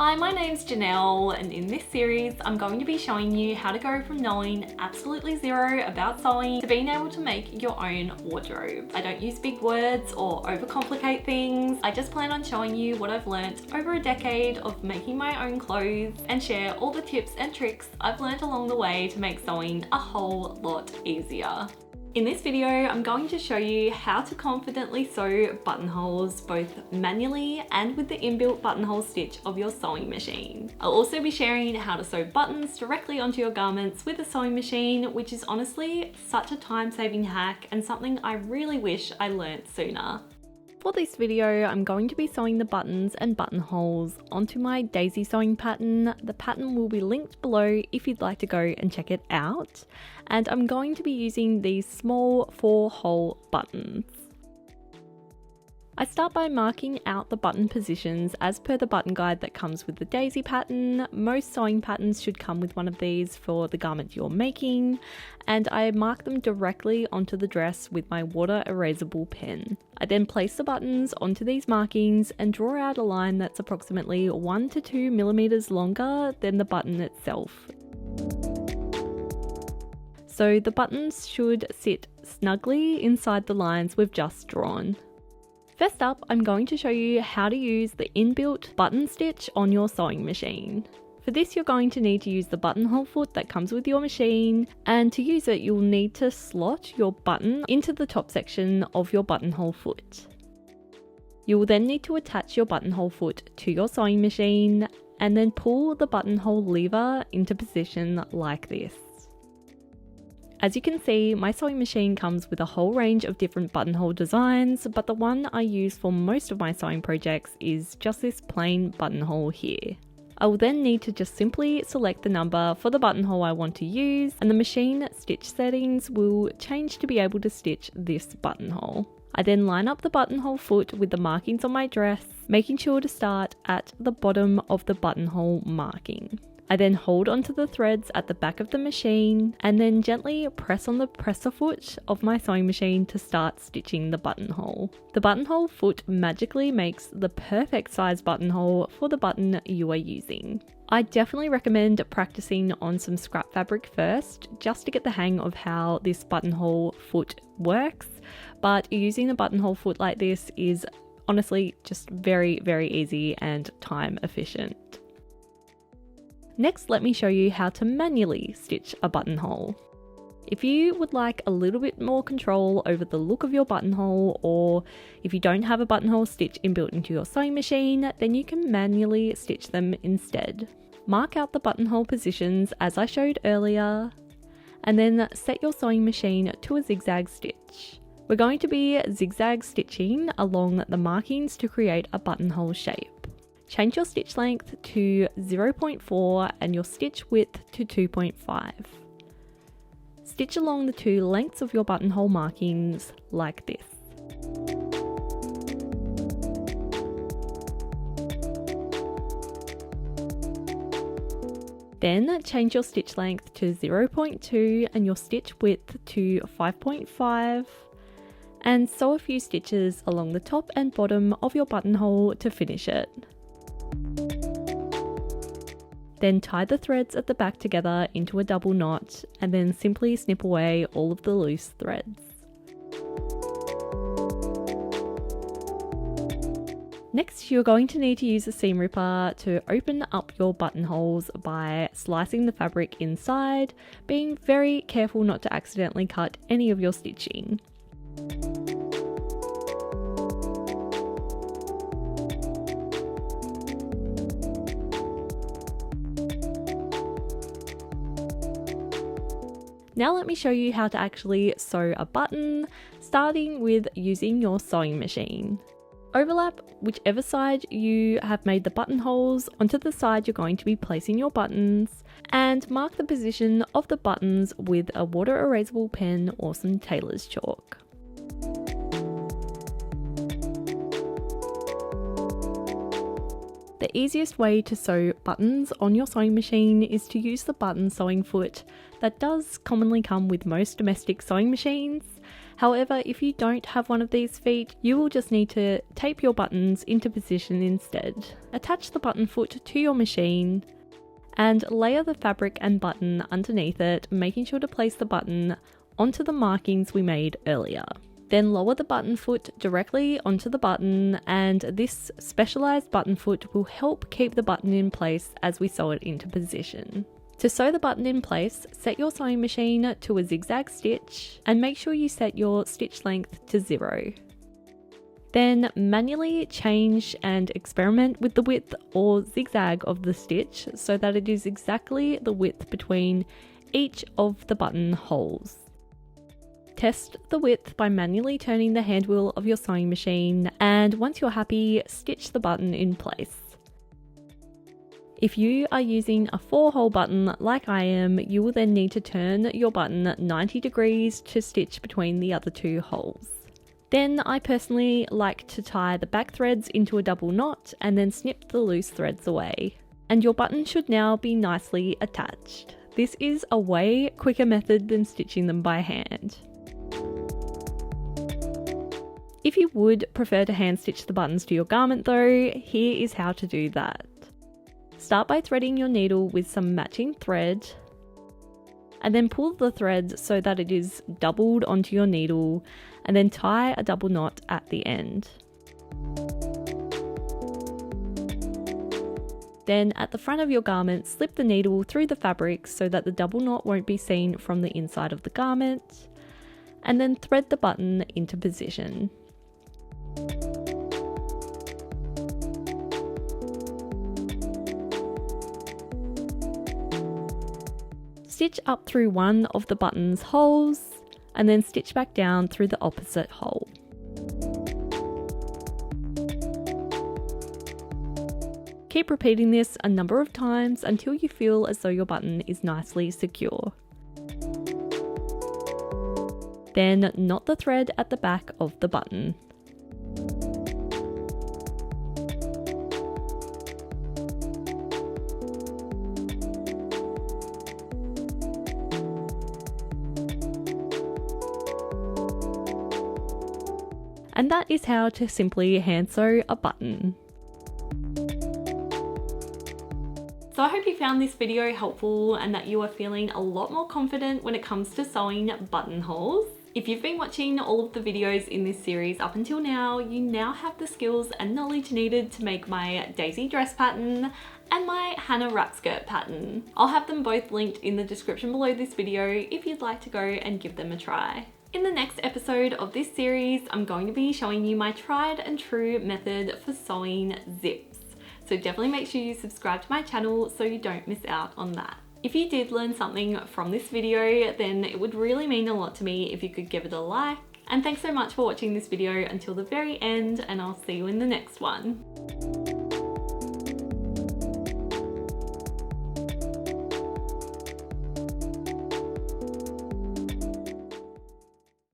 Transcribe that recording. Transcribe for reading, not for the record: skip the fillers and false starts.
Hi, my name's Janelle, and in this series I'm going to be showing you how to go from knowing absolutely zero about sewing to being able to make your own wardrobe. I don't use big words or overcomplicate things. I just plan on showing you what I've learnt over a decade of making my own clothes and share all the tips and tricks I've learnt along the way to make sewing a whole lot easier. In this video, I'm going to show you how to confidently sew buttonholes both manually and with the inbuilt buttonhole stitch of your sewing machine. I'll also be sharing how to sew buttons directly onto your garments with a sewing machine, which is honestly such a time-saving hack and something I really wish I learnt sooner. For this video, I'm going to be sewing the buttons and buttonholes onto my daisy sewing pattern. The pattern will be linked below if you'd like to go and check it out. And I'm going to be using these small 4-hole buttons. I start by marking out the button positions as per the button guide that comes with the daisy pattern. Most sewing patterns should come with one of these for the garment you're making, and I mark them directly onto the dress with my water erasable pen. I then place the buttons onto these markings and draw out a line that's approximately 1 to 2 millimeters longer than the button itself. So the buttons should sit snugly inside the lines we've just drawn. First up, I'm going to show you how to use the inbuilt button stitch on your sewing machine. For this, you're going to need to use the buttonhole foot that comes with your machine, and to use it, you'll need to slot your button into the top section of your buttonhole foot. You will then need to attach your buttonhole foot to your sewing machine, and then pull the buttonhole lever into position like this. As you can see, my sewing machine comes with a whole range of different buttonhole designs, but the one I use for most of my sewing projects is just this plain buttonhole here. I will then need to just simply select the number for the buttonhole I want to use, and the machine stitch settings will change to be able to stitch this buttonhole. I then line up the buttonhole foot with the markings on my dress, making sure to start at the bottom of the buttonhole marking. I then hold onto the threads at the back of the machine and then gently press on the presser foot of my sewing machine to start stitching the buttonhole. The buttonhole foot magically makes the perfect size buttonhole for the button you are using. I definitely recommend practicing on some scrap fabric first, just to get the hang of how this buttonhole foot works, but using a buttonhole foot like this is honestly just very, very easy and time efficient. Next, let me show you how to manually stitch a buttonhole. If you would like a little bit more control over the look of your buttonhole, or if you don't have a buttonhole stitch inbuilt into your sewing machine, then you can manually stitch them instead. Mark out the buttonhole positions as I showed earlier, and then set your sewing machine to a zigzag stitch. We're going to be zigzag stitching along the markings to create a buttonhole shape. Change your stitch length to 0.4 and your stitch width to 2.5. Stitch along the two lengths of your buttonhole markings like this. Then change your stitch length to 0.2 and your stitch width to 5.5 and sew a few stitches along the top and bottom of your buttonhole to finish it. Then tie the threads at the back together into a double knot and then simply snip away all of the loose threads. Next, you're going to need to use a seam ripper to open up your buttonholes by slicing the fabric inside, being very careful not to accidentally cut any of your stitching. Now let me show you how to actually sew a button, starting with using your sewing machine. Overlap whichever side you have made the buttonholes onto the side you're going to be placing your buttons, and mark the position of the buttons with a water erasable pen or some tailor's chalk. The easiest way to sew buttons on your sewing machine is to use the button sewing foot that does commonly come with most domestic sewing machines, However, if you don't have one of these feet, you will just need to tape your buttons into position instead. Attach the button foot to your machine and layer the fabric and button underneath it, making sure to place the button onto the markings we made earlier. Then lower the button foot directly onto the button, and this specialized button foot will help keep the button in place as we sew it into position. To sew the button in place, set your sewing machine to a zigzag stitch and make sure you set your stitch length to 0. Then manually change and experiment with the width or zigzag of the stitch so that it is exactly the width between each of the button holes. Test the width by manually turning the handwheel of your sewing machine, and once you're happy, stitch the button in place. If you are using a 4-hole button like I am, you will then need to turn your button 90 degrees to stitch between the other 2 holes. Then I personally like to tie the back threads into a double knot and then snip the loose threads away. And your button should now be nicely attached. This is a way quicker method than stitching them by hand. If you would prefer to hand stitch the buttons to your garment though, here is how to do that. Start by threading your needle with some matching thread, and then pull the thread so that it is doubled onto your needle, and then tie a double knot at the end. Then at the front of your garment, slip the needle through the fabric so that the double knot won't be seen from the inside of the garment, and then thread the button into position. Stitch up through one of the button's holes and then stitch back down through the opposite hole. Keep repeating this a number of times until you feel as though your button is nicely secure. Then knot the thread at the back of the button. And that is how to simply hand sew a button. So I hope you found this video helpful and that you are feeling a lot more confident when it comes to sewing buttonholes. If you've been watching all of the videos in this series up until now, you now have the skills and knowledge needed to make my Daisy dress pattern and my Hannah wrap skirt pattern. I'll have them both linked in the description below this video if you'd like to go and give them a try. In the next episode of this series, I'm going to be showing you my tried and true method for sewing zips. So definitely make sure you subscribe to my channel so you don't miss out on that. If you did learn something from this video, then it would really mean a lot to me if you could give it a like. And thanks so much for watching this video until the very end, and I'll see you in the next one.